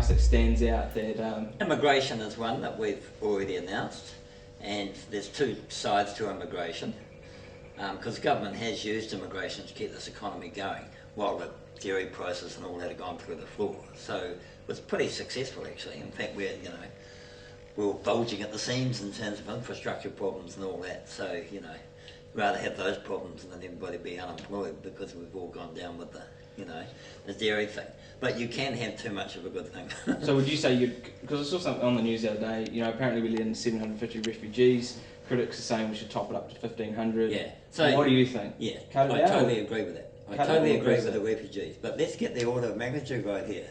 else that stands out that... Immigration is one that we've already announced, and there's two sides to immigration, because the government has used immigration to keep this economy going while the dairy prices and all that have gone through the floor. So it was pretty successful actually. In fact, we were bulging at the seams in terms of infrastructure problems and all that. So, rather have those problems than everybody be unemployed, because we've all gone down with the dairy thing. But you can have too much of a good thing. So would you say because I saw something on the news the other day, apparently we let in 750 refugees, critics are saying we should top it up to 1,500. Yeah. So what do you think? Yeah, Cut it I down, totally agree with that. I totally agree with the refugees. But let's get the order of magnitude right here.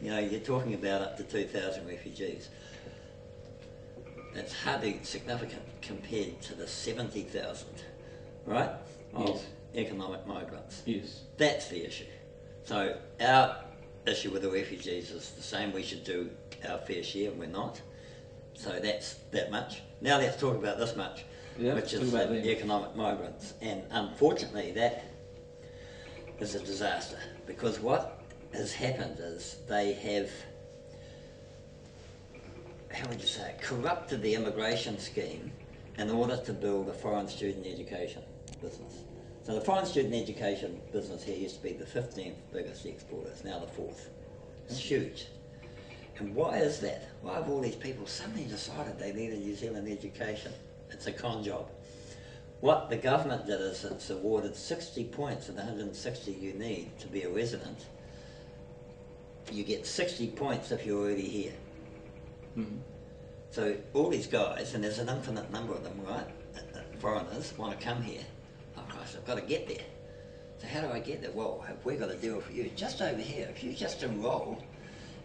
You're talking about up to 2,000 refugees. That's hardly significant compared to the 70,000, right, of economic migrants. Yes. That's the issue. So our issue with the refugees is the same. We should do our fair share, and we're not. So that's that much. Now let's talk about this much, which is the economic migrants. And unfortunately, that is a disaster, because what has happened is they have, how would you say, corrupted the immigration scheme in order to build a foreign student education business. So the foreign student education business here used to be the 15th biggest exporter. It's now the 4th. It's huge. And why is that? Why have all these people suddenly decided they need a New Zealand education? It's a con job. What the government did is it's awarded 60 points of the 160 you need to be a resident. You get 60 points if you're already here. Mm-hmm. So all these guys, and there's an infinite number of them, right? Foreigners want to come here. Oh Christ, I've got to get there. So how do I get there? Well, we've got a deal for you. Just over here, if you just enroll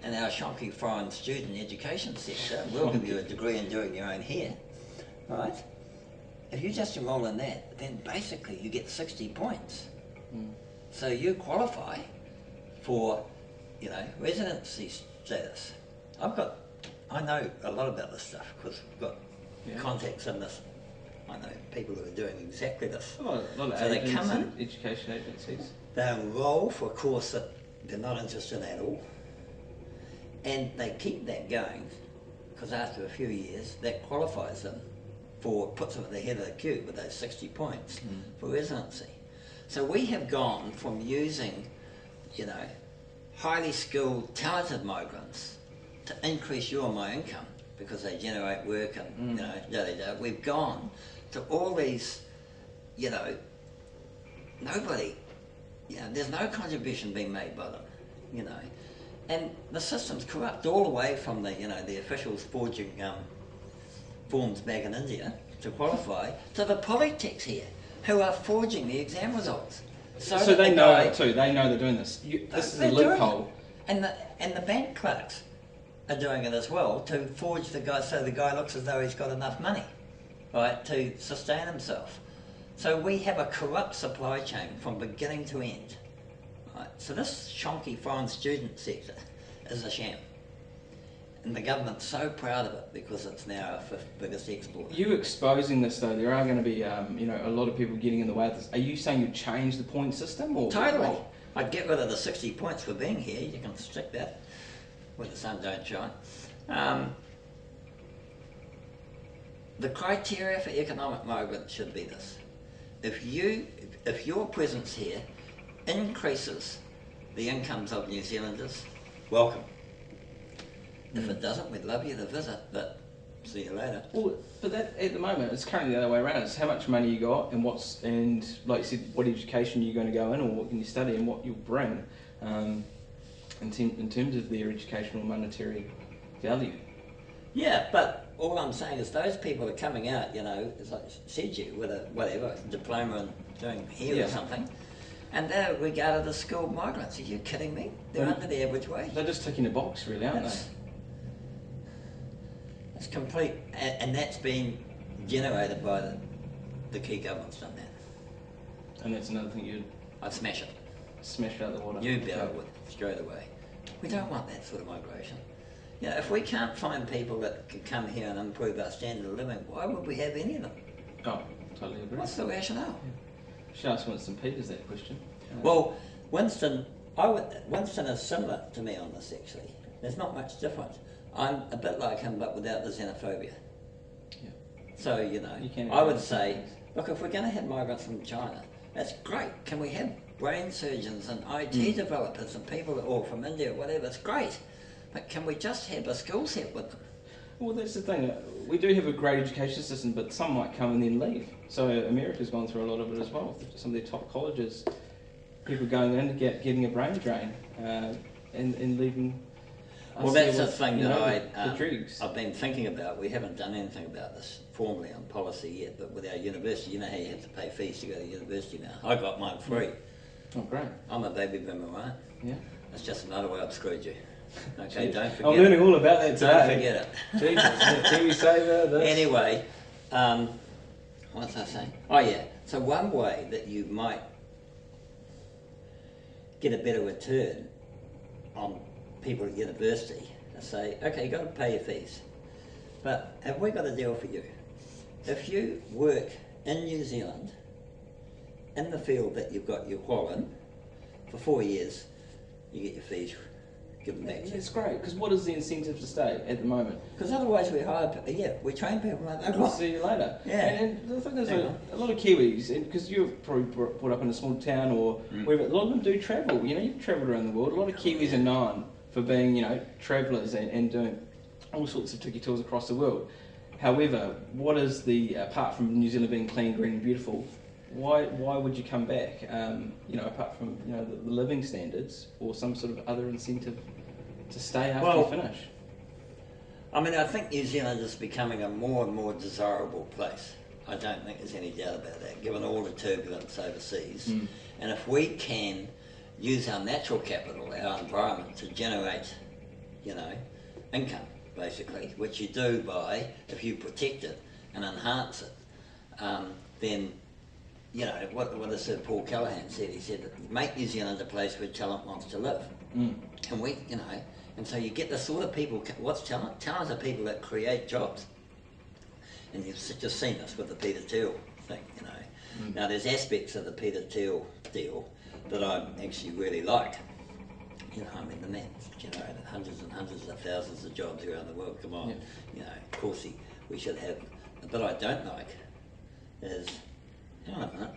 in our shonky foreign student education sector, we'll give you a degree in doing your own hair, right? If you just enroll in that, then basically you get 60 points. Mm. So you qualify for, residency status. I know a lot about this stuff because we've got contacts in this. I know people who are doing exactly this. A lot of so they come in, education agencies. They enroll for a course that they're not interested in at all, and they keep that going because after a few years that qualifies them puts them at the head of the queue with those 60 points for residency. So we have gone from using, highly skilled, talented migrants to increase your and my income because they generate work and, We've gone to all these, nobody, there's no contribution being made by them, And the system's corrupt all the way from the officials forging forms back in India to qualify to the polytechs here who are forging the exam results. So they know it too. They know they're doing this. This is a loophole. And the bank clerks are doing it as well to forge the guy so the guy looks as though he's got enough money, right, to sustain himself. So we have a corrupt supply chain from beginning to end. Right? So this shonky foreign student sector is a sham. And the government's so proud of it because it's now our 5th biggest exporter. You exposing this though, there are going to be a lot of people getting in the way of this. Are you saying you'd change the point system? Or totally. I'd get rid of the 60 points for being here. You can stick that where the sun don't shine. The criteria for economic migrants should be this. If your presence here increases the incomes of New Zealanders, welcome. If it doesn't, we'd love you to visit, but see you later. Well, but that at the moment it's currently the other way around. It's how much money you got and like you said, what education you're going to go in or what can you study and what you'll bring in terms of their educational monetary value. Yeah, but all I'm saying is those people are coming out, as I said you, with a diploma in doing hair or something, and they're regarded as skilled migrants. Are you kidding me? They're under the average wage. They're just ticking a box, really, aren't they? It's complete, and that's been generated by the key government's done that. And that's another thing I'd smash it. Smash it out the water. You better would, straight away. We don't want that sort of migration. If we can't find people that can come here and improve our standard of living, why would we have any of them? Oh, totally agree. What's the rationale? Yeah. Should ask Winston Peters that question. Well, Winston is similar to me on this actually. There's not much difference. I'm a bit like him, but without the xenophobia. Yeah. So, I would say, look, if we're going to have migrants from China, that's great. Can we have brain surgeons and IT developers and people all from India, whatever? It's great. But can we just have a skill set with them? Well, that's the thing. We do have a great education system, but some might come and then leave. So America's gone through a lot of it as well. Some of their top colleges, people going in, getting a brain drain and leaving. Well, that's the thing that I've been thinking about. We haven't done anything about this formally on policy yet, but with our university, you know how you have to pay fees to go to university now. I got mine free. Oh, great. I'm a baby boomer, right? Yeah. That's just another way I've screwed you. Okay, don't forget. I'm learning all about that today. Don't forget it. Jesus, TV saver, this. Anyway, what was I saying? Oh yeah, so one way that you might get a better return on people at university is say, okay, you've got to pay your fees, but have we got a deal for you? If you work in New Zealand, in the field that you've got your qual in, for 4 years, you get your fees given back to you. It's great, because what is the incentive to stay at the moment? Because otherwise we we train people like that. We'll see you later. Yeah. And the thing is, a lot of Kiwis, because you're probably brought up in a small town or wherever, a lot of them do travel. You've travelled around the world. A lot of Kiwis are known for being, travellers and doing all sorts of tiki tours across the world. However, what is apart from New Zealand being clean, green and beautiful, why would you come back? Apart from the living standards or some sort of other incentive to stay after you finish. I mean, I think New Zealand is becoming a more and more desirable place. I don't think there's any doubt about that, given all the turbulence overseas. And if we can use our natural capital, our environment, to generate, income, basically, which you do by, if you protect it and enhance it, then what does Sir Paul Callaghan said? He said, make New Zealand a place where talent wants to live. And we, and so you get the sort of people, what's talent? Talent are people that create jobs. And you've just seen this with the Peter Thiel thing, Now there's aspects of the Peter Thiel deal that I actually really like. The man's generated hundreds and hundreds of thousands of jobs around the world, come on. Yeah. Of course we should have, but I don't like is, hang on a minute,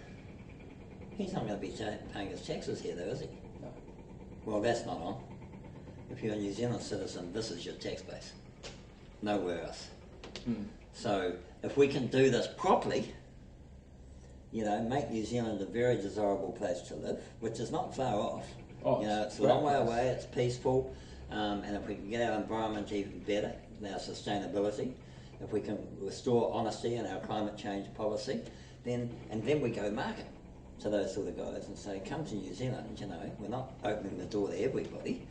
he's not going to be paying his taxes here though, is he? No. Well, that's not on. If you're a New Zealand citizen, this is your tax base. Nowhere else. So if we can do this properly, make New Zealand a very desirable place to live, which is not far off. It's a long way away, it's peaceful, and if we can get our environment even better, our sustainability, if we can restore honesty in our climate change policy, then we go market to those sort of guys and say, come to New Zealand, we're not opening the door to everybody,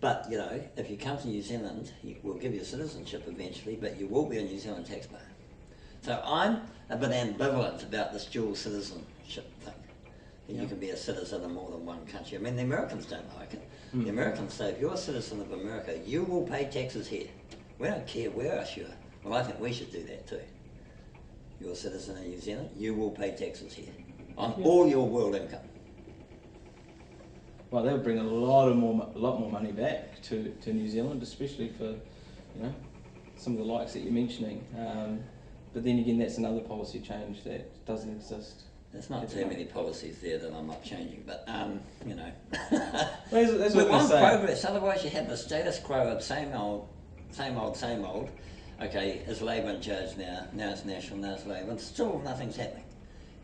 but if you come to New Zealand, we'll give you citizenship eventually, but you will be a New Zealand taxpayer. So I'm a bit ambivalent about this dual citizenship thing. You can be a citizen of more than one country. I mean, the Americans don't like it. The Americans say, if you're a citizen of America, you will pay taxes here. We don't care where else you are. Well, I think we should do that too. You're a citizen of New Zealand, you will pay taxes here on all your world income. Well, that would bring a lot more money back to New Zealand, especially for some of the likes that you're mentioning. But then again, that's another policy change that doesn't exist. There's not too many policies there that I'm not changing, but That's we what want say. progress. Otherwise, you have the status quo of same old. Okay, is Labour in charge now? Now it's National, now it's Labour, and still nothing's happening.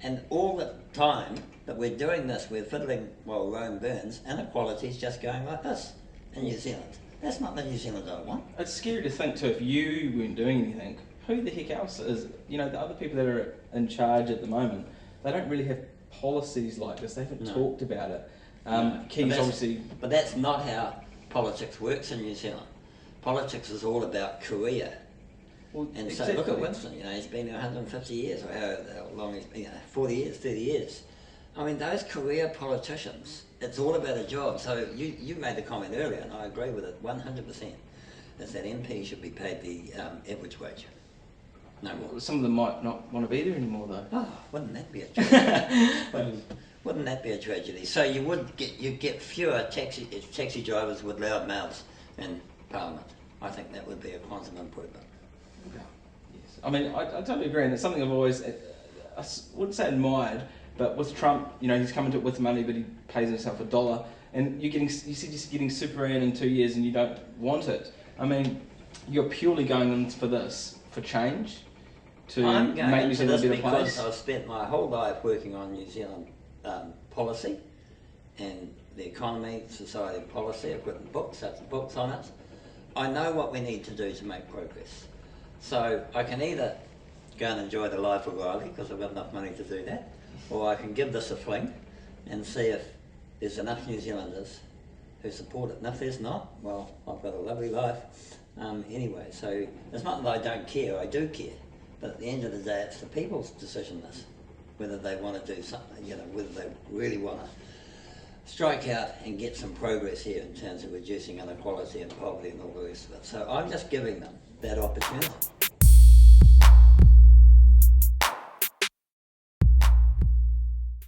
And all the time that we're doing this, we're fiddling while Rome burns. Inequality's just going like this in New Zealand. That's not the New Zealand I want. It's scary to think too, if you weren't doing anything, who the heck else is? The other people that are in charge at the moment, they don't really have policies like this. They haven't talked about it. Keys obviously. But that's not how politics works in New Zealand. Politics is all about career. Well, and exactly. So look at Winston, he's been here 150 years, or how long he's been, 40 years, 30 years. I mean, those career politicians, it's all about a job. So you made the comment earlier, and I agree with it 100%, is that MP should be paid the average wage. No more. Some of them might not want to be there anymore though. Oh, wouldn't that be a job? Wouldn't that be a tragedy? So you'd get fewer taxi drivers with loud mouths in Parliament. I think that would be a quantum improvement. Yes. I mean, I totally agree, and it's something I've always, I wouldn't say admired, but with Trump, you know, he's coming to it with money, but he pays himself $1, and you said you're getting super in 2 years and you don't want it. I mean, you're purely going in for this, for change, to I'm going make New into Zealand this a better because place. I've spent my whole life working on New Zealand policy and the economy, society and policy. I've written books on it. I know what we need to do to make progress. So I can either go and enjoy the life of Riley because I've got enough money to do that, or I can give this a fling and see if there's enough New Zealanders who support it. And if there's not, well, I've got a lovely life anyway. So it's not that I don't care, I do care. But at the end of the day, it's the people's decision this, whether they want to do something, you know, whether they really want to strike out and get some progress here in terms of reducing inequality and poverty and all the rest of it. So I'm just giving them that opportunity.